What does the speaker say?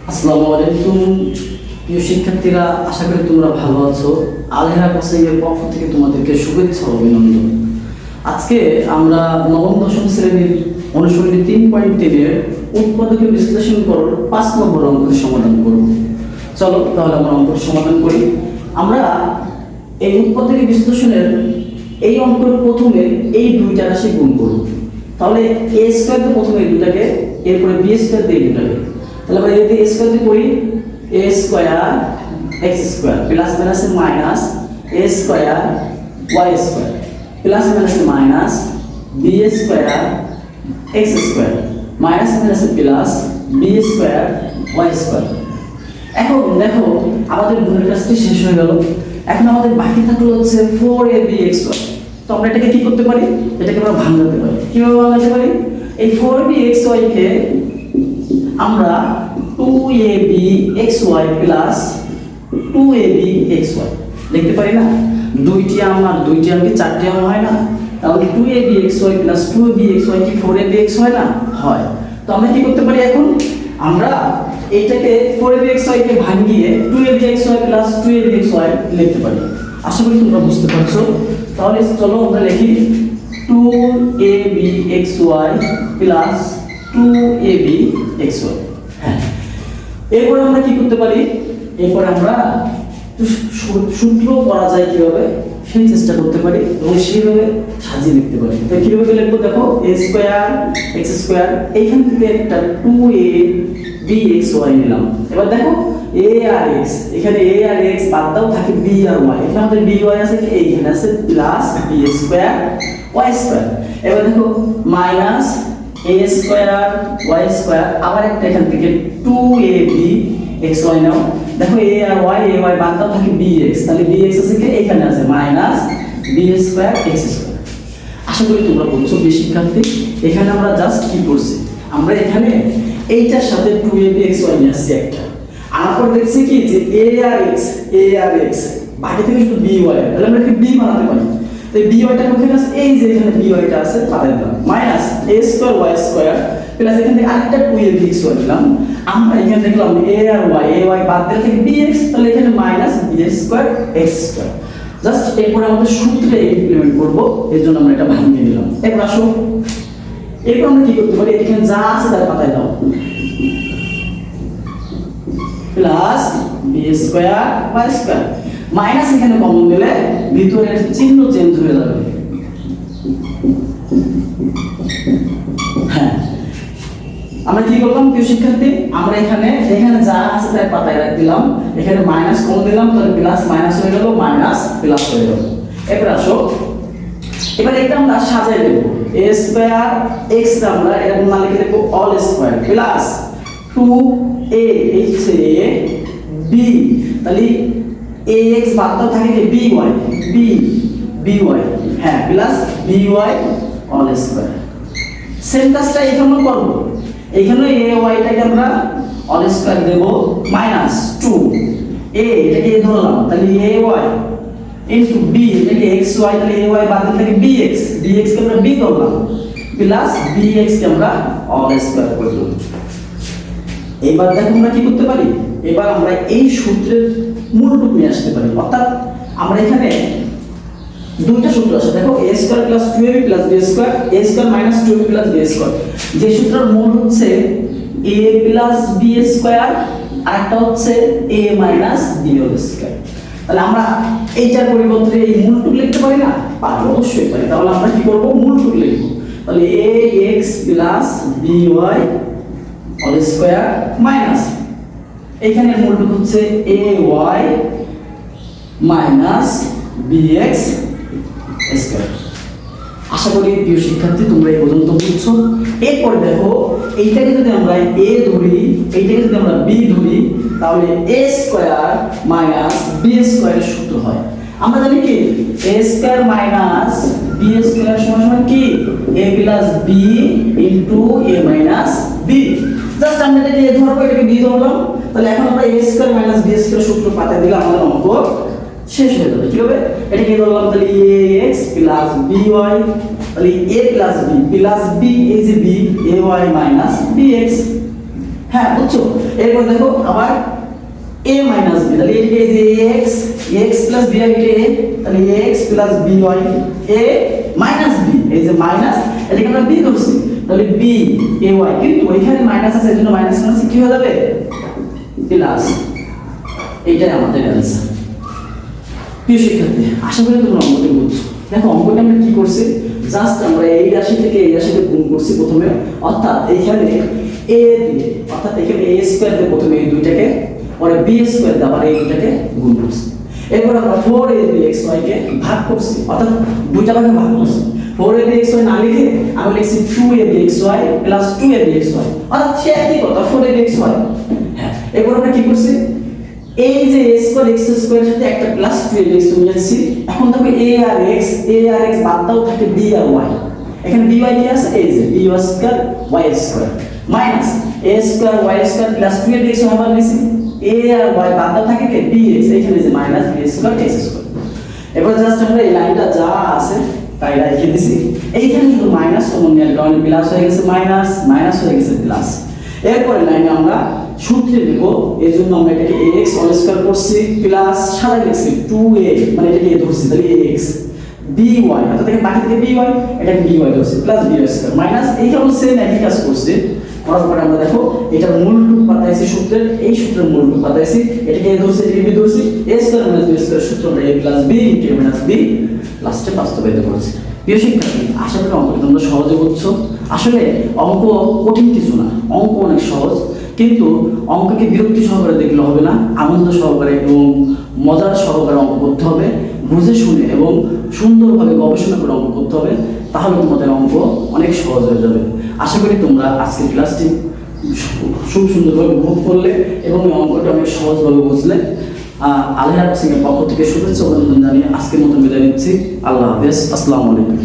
আসসালামু আলাইকুম প্রিয় শিক্ষার্থীরা, আশা করি তোমরা ভালো আছো। আলহেরা কোচিংয়ের পক্ষ থেকে তোমাদেরকে শুভেচ্ছা ও অভিনন্দন। আজকে আমরা নবম দশম শ্রেণীর অনুশীলনী 3.10 উৎপাদকে বিশ্লেষণ করার 5 নম্বর অঙ্কের সমাধান করব। চলো তাহলে আমরা অঙ্কের সমাধান করি। আমরা এই উৎপাদকে বিশ্লেষণের এই অঙ্কের প্রথমে এই দুইটা রাশি গুণ করব। তাহলে a স্কয়ার দিয়ে প্রথমে এই দুটাকে, এরপরে b স্কয়ার দিয়ে এই দুটাকে। তাহলে আমরা এতে a স্কয়ার দিয়ে করি a square x square plus minus minus a square y square plus minus minus b square x square minus minus plus b square y square. এখন দেখো আমাদের গুণের কাজটি শেষ হয়ে গেল। এখন আমাদের বাকি থাকলো হচ্ছে 4abxy। তো আমরা এটাকে কি করতে পারি? এটাকে আমরা ভাঙাতে পারি। কিভাবে ভাঙাতে পারি? এই 4bxy কে আমরা 2abxy প্লাস 2abxy লিখতে পারি না? দুইটি আমার দুইটি আমাকে চারটি আমার হয় না? তাহলে 2abxy প্লাস 2abxy কি 4abx হয় না? হয়। তো আমরা কি করতে পারি এখন? আমরা এইটাকে 4abxy কে ভাঙিয়ে 2abxy প্লাস 2abxy লিখতে পারি। আশা করি তোমরা বুঝতে পারছো। তাহলে চলো আমরা লিখি 2abxy প্লাস 2abxy। হ্যাঁ, এরপর আমরা কি করতে পারি? এরপর আমরা সূত্র করা যায় কিভাবে সেই চেষ্টা করতে পারি এবং সেইভাবে সাজিয়ে লিখতে পারি। তো কিভাবে লিখবো দেখো, a স্কয়ার x স্কয়ার, এইখান থেকে একটা 2abxy নিলাম। এবার দেখো a আর x, এখানে a আর x বাদ দাও, থাকে b আর y। এখানে আমাদের by আছে, কি এইখানে আছে plus b square y square. এবার দেখো minus a square y square, আবার একটা এখান থেকে 2abxy নাও। দেখো a আর y বাদ দাও, থাকে bx। তাহলে bx আছে কি এখানে আছে minus b square x square. আশা করি তোমরা বুঝছো প্রিয় শিক্ষার্থী। এখানে আমরা জাস্ট কি করছি, আমরা এখানে এইটার সাথে 2abxy নিয়ে আসছি একটা, আর পর দেখছি কি যে a আর x বাকি থেকে শুধু by, তাহলে আমরা কি b বানাতে পারি। তো এই by টা কোথায় আছে? এই যে এখানে by টা আছে পাবে না, minus a square y square plus এখান থেকে আরেকটা 2abxy নিলাম। আমরা এখানে দেখলাম a আর y বাদ দিলে থেকে bx, তাহলে এখানে minus b square x square. Just এরপর আমাদের সূত্রে ইমপ্লিমেন্ট করব, এর জন্য আমরা এটা ভাঙিয়ে নিলাম। এবার আসো, এরপর আমরা কি করতে পারি? এখানে যা আছে তার পাতায় দাও, plus b square y square minus এখানে কমন দিলে ভিতরের চিহ্ন চেঞ্জ হয়ে যাবে। হ্যাঁ, আমরা কি করলাম প্রিয় শিক্ষার্থী? আমরা এখানে যা আছে তার পাতায় রাখ দিলাম, এখানে মাইনাস কমন দিলাম, তাহলে প্লাস মাইনাস হয়ে গেল, মাইনাস প্লাস হয়ে গেল। এবার আসো, এবার এটা আমরা সাজাই দেব। a স্কয়ার x টা আমরা এরকম না লিখে দেব অল স্কয়ার প্লাস 2a হচ্ছে b, তাহলে ax বাদ দাও, থাকে কি by, হ্যাঁ plus by all square. Same কাজটা এখানেও করব। এখানে ay টাকে আমরা অল স্কয়ার দেব মাইনাস 2a, এটাকে a ধরলাম, তাহলে ay ইনটু b, এটাকে xy, তাহলে ay বাদ দিলে থাকে bx কে আমরা b ধরলাম, প্লাস bx কে আমরা অল স্কয়ার করলাম। এবার দেখো আমরা কি করতে পারি? এবার আমরা এই সূত্রের মূলটুকু নিয়ে আসতে পারি। অর্থাৎ আমরা এখানে দুইটা সূত্র আছে, দেখো a square plus 2ab plus b square, a square minus 2ab plus b square. যে সূত্রের মূল হচ্ছে a প্লাস b স্কয়ার, আর একটা হচ্ছে a minus b whole square. তাহলে আমরা এইটার পরিবর্তে এই মূলটুকু লিখতে পারি না? পারি, অবশ্যই পারি। তাহলে আমরা কি করব? মূলটুকু লিখব। তাহলে ax plus by whole square minus এখানে মূলটুকু হচ্ছে ay মাইনাস bx স্কয়ার। আশা করি প্রিয় শিক্ষার্থী তোমরা এই পর্যন্ত বুঝছো। এরপর দেখো এইটাকে যদি আমরা a ধরি, এইটাকে যদি আমরা b ধরি, তাহলে a স্কয়ার মাইনাস b স্কয়ারের সূত্র হয়। আমরা জানি কি a square minus b square সমান কি a plus b into a minus b। Just আমরা এটাকে a ধরবো, এটাকে b ধরলাম, তাহলে এখন আমরা a square minus b square সূত্র পাতে দিলে আমাদের অঙ্ক শেষ হয়ে যাবে। কি হবে? এটাকে ধরলাম, তাহলে ax প্লাস by, তাহলে a প্লাস b এই যে b ay মাইনাস bx। হ্যাঁ বুঝছো? এরপর দেখো আবার a মাইনাস b, তাহলে এটাকে এই যে ax প্লাস b হয়, এটা a, তাহলে ax plus by a minus b, এই যে মাইনাস এটাকে আমরা b ধরছি, তাহলে b ay, কিন্তু ওইখানে মাইনাস আছে এজন্য মাইনাস মাইনাস কি হয়ে যাবে প্লাস। এইটাই আমাদের অ্যান্সার। প্রিয় শিক্ষার্থী, আশা করি তোমরা অঙ্কটি বুঝছো। দেখো অঙ্কটা আমরা কি করছি, জাস্ট আমরা এই রাশি থেকে এই রাশিতে গুণ করছি প্রথমে, অর্থাৎ এইখানে a দিয়ে, অর্থাৎ এখানে a স্কয়ার দিয়ে প্রথমে এই দুইটাকে, পরে b স্কয়ার দিয়ে আবার এই দুইটাকে গুণ করছি। এরপর আমরা 4abxy কে ভাগ করছি, অর্থাৎ দুইটা ভাগে ভাগ করছি। 4abxy না লিখে আমি লিখছি 2abxy প্লাস 2abxy, অর্থাৎ সে একই কথা 4abxy। হ্যাঁ, এরপর আমরা কি করছি, এই যে a স্কয়ার x স্কয়ারের সাথে একটা প্লাস 2abx নিয়েছি। এখন দেখো a আর x বাদ দাও, থাকে b আর y। এখানে by কি আছে, এই যে b square y square minus a square y square plus 2abx আবার নিছি। a আর y বাদ দাও, থাকে কি bx, এখানে যে minus b square x square. এবার জাস্ট আমরা এই লাইনটা যা আছে তাই রেখে দিছি। এইখানে শুধু মাইনাস কমন নেওয়ার কারণে প্লাস হয়ে গেছে, মাইনাস মাইনাস হয়ে গেছে প্লাস। এরপরে লাইনে আমরা সূত্রে দেব, এই জন্য আমরা এটাকে ax হোল স্কয়ার করছি প্লাস সাদা লিখছি 2a, মানে এটাকে a ধরছি, তাহলে ax by, অর্থাৎ এখানে বাকি থেকে by, এটাকে by ধরছি প্লাস by স্কয়ার মাইনাস। এইখানেও সেম একই কাজ করছি। করার পরে আমরা দেখো এটার মূল রূপ পাতাইছি সূত্রের, এই সূত্রের মূল রূপ পাতাইছি, এটাকে a ধরছি, এটাকে b ধরছি, a square minus b square সূত্র আমরা a plus b into a minus b লাস্টে বাস্তবায়িত করছি। প্রিয় শিক্ষার্থী, আশা করি অঙ্কটা তোমরা সহজে বুঝছো। আসলে অঙ্ক কঠিন কিছু না, অঙ্ক অনেক সহজ, কিন্তু অঙ্ককে বিরক্তি সহকারে দেখলে হবে না, আনন্দ সহকারে এবং মজার সহকারে অঙ্ক করতে হবে, বুঝে শুনে এবং সুন্দরভাবে গবেষণা করে অঙ্ক করতে হবে, তাহলে তোমাদের অঙ্ক অনেক সহজ হয়ে যাবে। আশা করি তোমরা আজকের ক্লাসটি খুব সুন্দরভাবে উপভোগ করলে এবং এই অঙ্কটা অনেক সহজভাবে বুঝলে। আলিয়া সিং এর পক্ষ থেকে শুভেচ্ছা অভিনন্দন জানিয়ে আজকের মতো বিদায় নিচ্ছি। আল্লাহ হাফেজ, আসসালামু আলাইকুম।